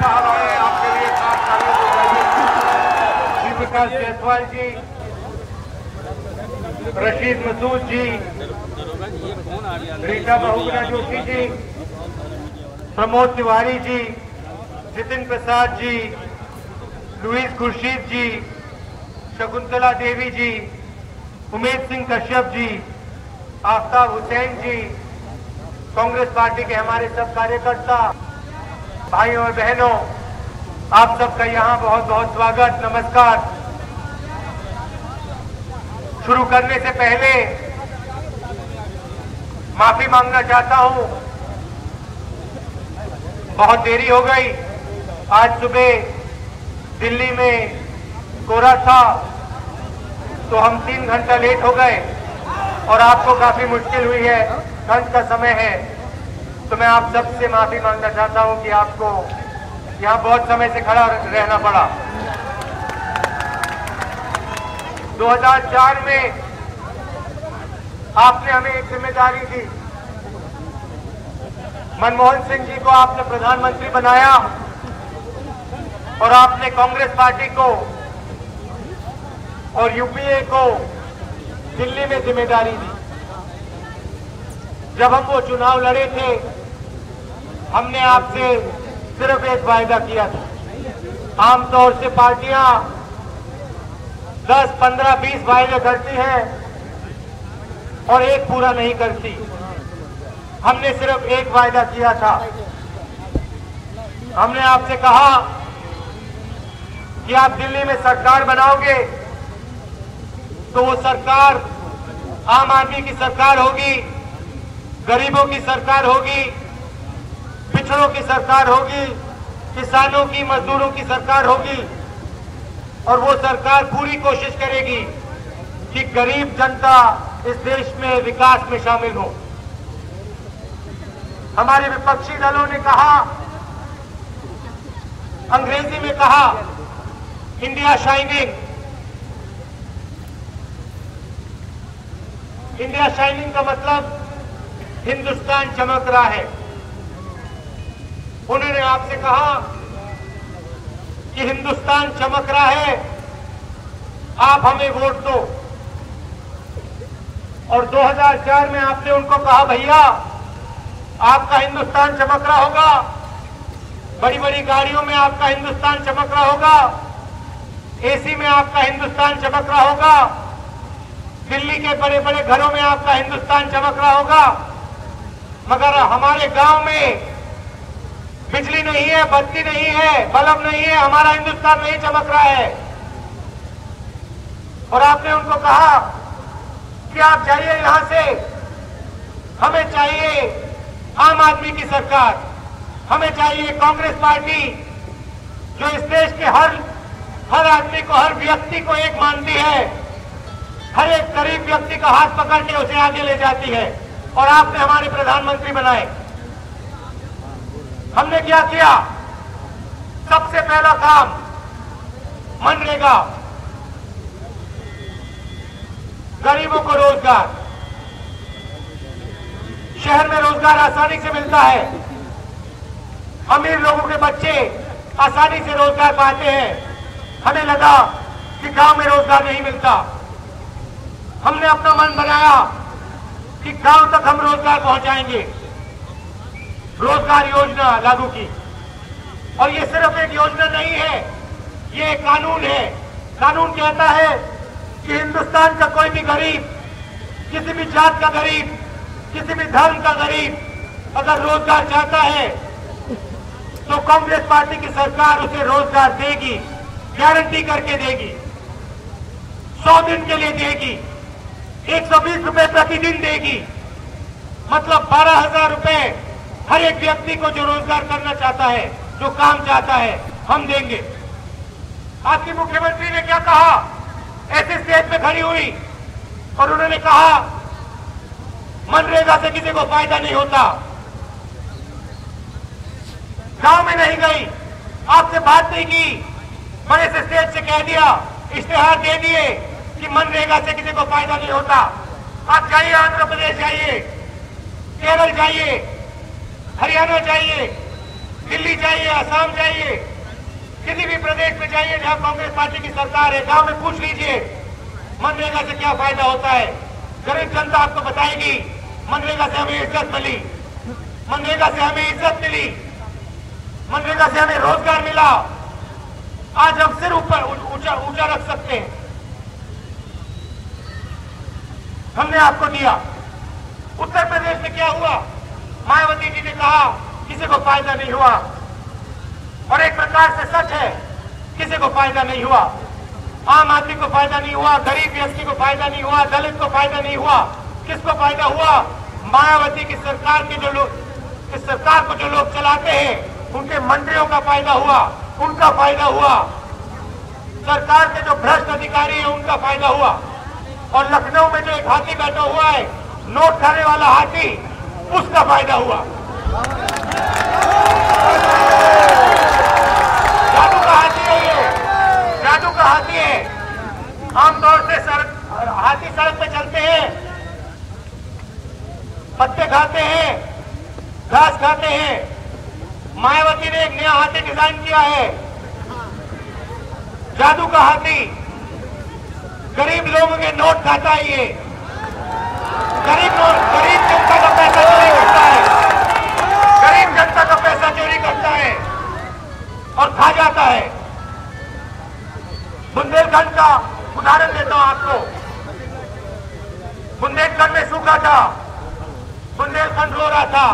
साहब आए आपके लिए खास तालियां बजाइए। श्री प्रकाश जायसवाल जी, रशीद मसूद जी, रीता बहुगुणा जोशी जी, प्रमोद तिवारी जी, जितिन प्रसाद जी, लुईस खुर्शीद जी, शकुंतला देवी जी, उमेद सिंह कश्यप जी, आफ्ताब हुसैन जी, कांग्रेस पार्टी के हमारे सब कार्यकर्ता भाइयों और बहनों, आप सबका यहाँ बहुत बहुत स्वागत, नमस्कार। शुरू करने से पहले माफी मांगना चाहता हूं, बहुत देरी हो गई। आज सुबह दिल्ली में कोहरा था तो हम 3 घंटा लेट हो गए और आपको काफी मुश्किल हुई है, ठंड का समय है, तो मैं आप सबसे माफी मांगना चाहता हूं कि आपको यहां बहुत समय से खड़ा रहना पड़ा। 2004 में आपने हमें एक जिम्मेदारी दी, मनमोहन सिंह जी को आपने प्रधानमंत्री बनाया और आपने कांग्रेस पार्टी को और यूपीए को दिल्ली में जिम्मेदारी दी। जब हम वो चुनाव लड़े थे, हमने आपसे सिर्फ एक वायदा किया था। आमतौर से पार्टियां 10, 15, 20 वायदे करती हैं और एक पूरा नहीं करती। हमने सिर्फ एक वायदा किया था। हमने आपसे कहा कि आप दिल्ली में सरकार बनाओगे तो वो सरकार आम आदमी की सरकार होगी, गरीबों की सरकार होगी, पिछड़ों की सरकार होगी, किसानों की, मजदूरों की सरकार होगी और वो सरकार पूरी कोशिश करेगी कि गरीब जनता इस देश में विकास में शामिल हो। हमारे विपक्षी दलों ने कहा, अंग्रेजी में कहा, इंडिया शाइनिंग। इंडिया शाइनिंग का मतलब हिंदुस्तान चमक रहा है। उन्होंने आपसे कहा कि हिंदुस्तान चमक रहा है, आप हमें वोट दो। और 2004 में आपने उनको कहा, भैया आपका हिंदुस्तान चमक रहा होगा, बड़ी बड़ी गाड़ियों में आपका हिंदुस्तान चमक रहा होगा, एसी में आपका हिंदुस्तान चमक रहा होगा, दिल्ली के बड़े बड़े घरों में आपका हिंदुस्तान चमक रहा होगा, मगर हमारे गांव में बिजली नहीं है, बत्ती नहीं है, बल्ब नहीं है, हमारा हिंदुस्तान नहीं चमक रहा है। और आपने उनको कहा कि आप जाइए यहां से, हमें चाहिए आम आदमी की सरकार, हमें चाहिए कांग्रेस पार्टी जो इस देश के हर आदमी को, हर व्यक्ति को एक मानती है, हर एक गरीब व्यक्ति का हाथ पकड़ के उसे आगे ले जाती है। और आपने हमारे प्रधानमंत्री बनाए। हमने क्या किया? सबसे पहला काम मनरेगा, गरीबों को रोजगार, शहर में रोजगार आसानी से मिलता है, अमीर लोगों के बच्चे आसानी से रोजगार पाते हैं। हमें लगा कि गांव में रोजगार नहीं मिलता, हमने अपना मन बनाया कि गांव तक हम रोजगार पहुंचाएंगे, रोजगार योजना लागू की। और ये सिर्फ एक योजना नहीं है, ये एक कानून है। कानून कहता है कि हिंदुस्तान का कोई भी गरीब, किसी भी जात का गरीब, किसी भी धर्म का गरीब अगर रोजगार चाहता है तो कांग्रेस पार्टी की सरकार उसे रोजगार देगी, गारंटी करके देगी, 100 दिन के लिए देगी, 120 रुपए प्रतिदिन देगी, मतलब 12,000 रुपए हर एक व्यक्ति को जो रोजगार करना चाहता है, जो काम चाहता है, हम देंगे। आपकी मुख्यमंत्री ने क्या कहा? ऐसे स्टेज पे खड़ी हुई और उन्होंने कहा मनरेगा से किसी को फायदा नहीं होता। गांव में नहीं गई, आपसे बात नहीं की, बड़े से स्टेज से कह दिया, इश्तेहार दे दिए कि मनरेगा से किसी को फायदा नहीं होता। आप जाइए, आंध्र प्रदेश जाइए, केरल जाइए, हरियाणा जाइए, दिल्ली जाइए, असम जाइए, किसी भी प्रदेश में जाइए जहां कांग्रेस पार्टी की सरकार है, गांव में पूछ लीजिए मनरेगा से क्या फायदा होता है। गरीब जनता आपको बताएगी मनरेगा से हमें इज्जत मिली, मनरेगा से हमें इज्जत मिली, मनरेगा से हमें रोजगार मिला। आज हम सिर ऊपर ऊंचा रख सकते हैं, हमने आपको दिया। उत्तर प्रदेश में क्या हुआ? मायावती जी ने कहा किसी को फायदा नहीं हुआ, और एक प्रकार से सच है, किसी को फायदा नहीं हुआ। आम आदमी को फायदा नहीं हुआ, गरीब व्यक्ति को फायदा नहीं हुआ, दलित को फायदा नहीं हुआ। किसको फायदा हुआ? मायावती की सरकार के जो लोग, इस सरकार को जो लोग चलाते हैं उनके मंत्रियों का फायदा हुआ, उनका फायदा हुआ। सरकार के जो भ्रष्ट अधिकारी हैं उनका फायदा हुआ। और लखनऊ में जो एक हाथी बैठा हुआ है, नोट खाने वाला हाथी, उसका फायदा हुआ। जादू का हाथी है ये, जादू का हाथी है। आमतौर से हाथी सड़क पे चलते हैं, पत्ते खाते हैं, घास खाते हैं। मायावती ने एक नया हाथी डिजाइन किया है, जादू का हाथी। गरीब लोगों के नोट खाता है ये, गरीब जनता का पैसा चोरी करता है, गरीब जनता का पैसा चोरी करता है और खा जाता है। बुंदेलखंड का उदाहरण देता हूं आपको। बुंदेलखंड में सूखा था, बुंदेलखंड रो रहा था,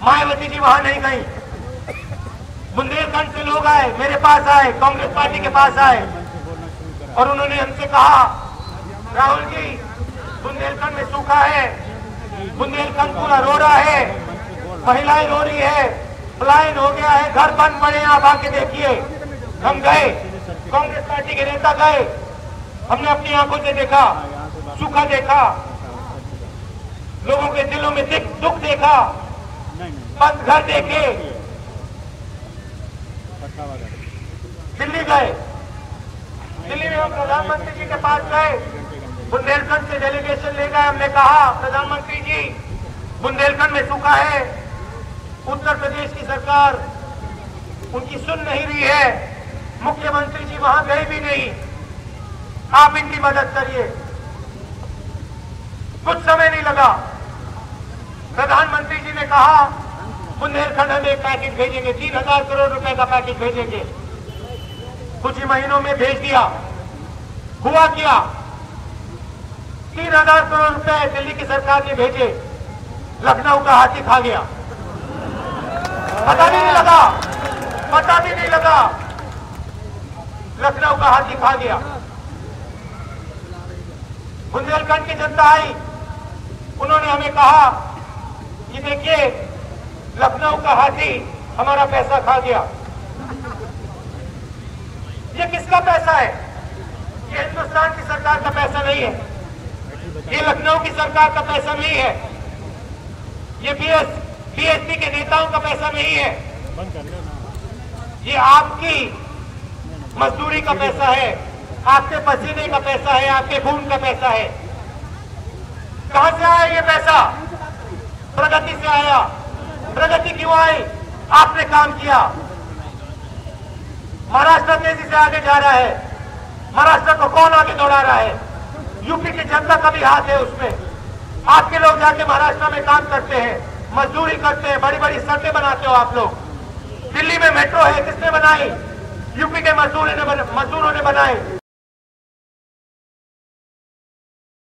मायावती जी वहां नहीं गई। बुंदेलखंड से लोग आए, मेरे पास आए, कांग्रेस पार्टी के पास आए, और उन्होंने हमसे कहा राहुल जी बुंदेलखंड में सूखा है, बुंदेलखंड पूरा रो रहा है, महिलाएं रो रही है, पलायन हो गया है, घर बंद पड़े, आप आके देखिए। हम गए, कांग्रेस पार्टी के नेता गए, हमने अपनी आंखों से देखा, सूखा देखा, लोगों के दिलों में दुख देखा, बंद घर देखे। दिल्ली गए, दिल्ली में हम प्रधानमंत्री जी के पास गए, बुंदेलखंड से डेलीगेशन ले गए। हमने कहा प्रधानमंत्री जी बुंदेलखंड में सूखा है, उत्तर प्रदेश की सरकार उनकी सुन नहीं रही है, मुख्यमंत्री जी वहां गए भी नहीं, आप इनकी मदद करिए। कुछ समय नहीं लगा, प्रधानमंत्री जी ने कहा बुंदेलखंड हमें एक पैकेज भेजेंगे, 3000 करोड़ रुपए का पैकेज भेजेंगे। कुछ ही महीनों में भेज दिया। हुआ क्या? 3000 करोड़ रुपए दिल्ली की सरकार ने भेजे, लखनऊ का हाथी खा गया। पता भी नहीं लगा, पता भी नहीं लगा, लखनऊ का हाथी खा गया। बुंदेलखंड की जनता आई, उन्होंने हमें कहा कि देखिए लखनऊ का हाथी हमारा पैसा खा गया। ये किसका पैसा है? ये हिंदुस्तान की सरकार का पैसा नहीं है, ये लखनऊ की सरकार का पैसा नहीं है, ये बीएसपी के नेताओं का पैसा नहीं है, ये आपकी मजदूरी का पैसा है, आपके पसीने का पैसा है, आपके खून का पैसा है। कहां से आया ये पैसा? प्रगति से आया। प्रगति क्यों आई? आपने काम किया। महाराष्ट्र तेजी से आगे जा रहा है, महाराष्ट्र को कौन आगे दौड़ा रहा है? यूपी की जनता का भी हाथ है उसमें। आपके लोग जाके महाराष्ट्र में काम करते हैं, मजदूरी करते हैं, बड़ी बड़ी सड़कें बनाते हो आप लोग। दिल्ली में मेट्रो है, किसने बनाई? यूपी के मजदूरों ने बनाई।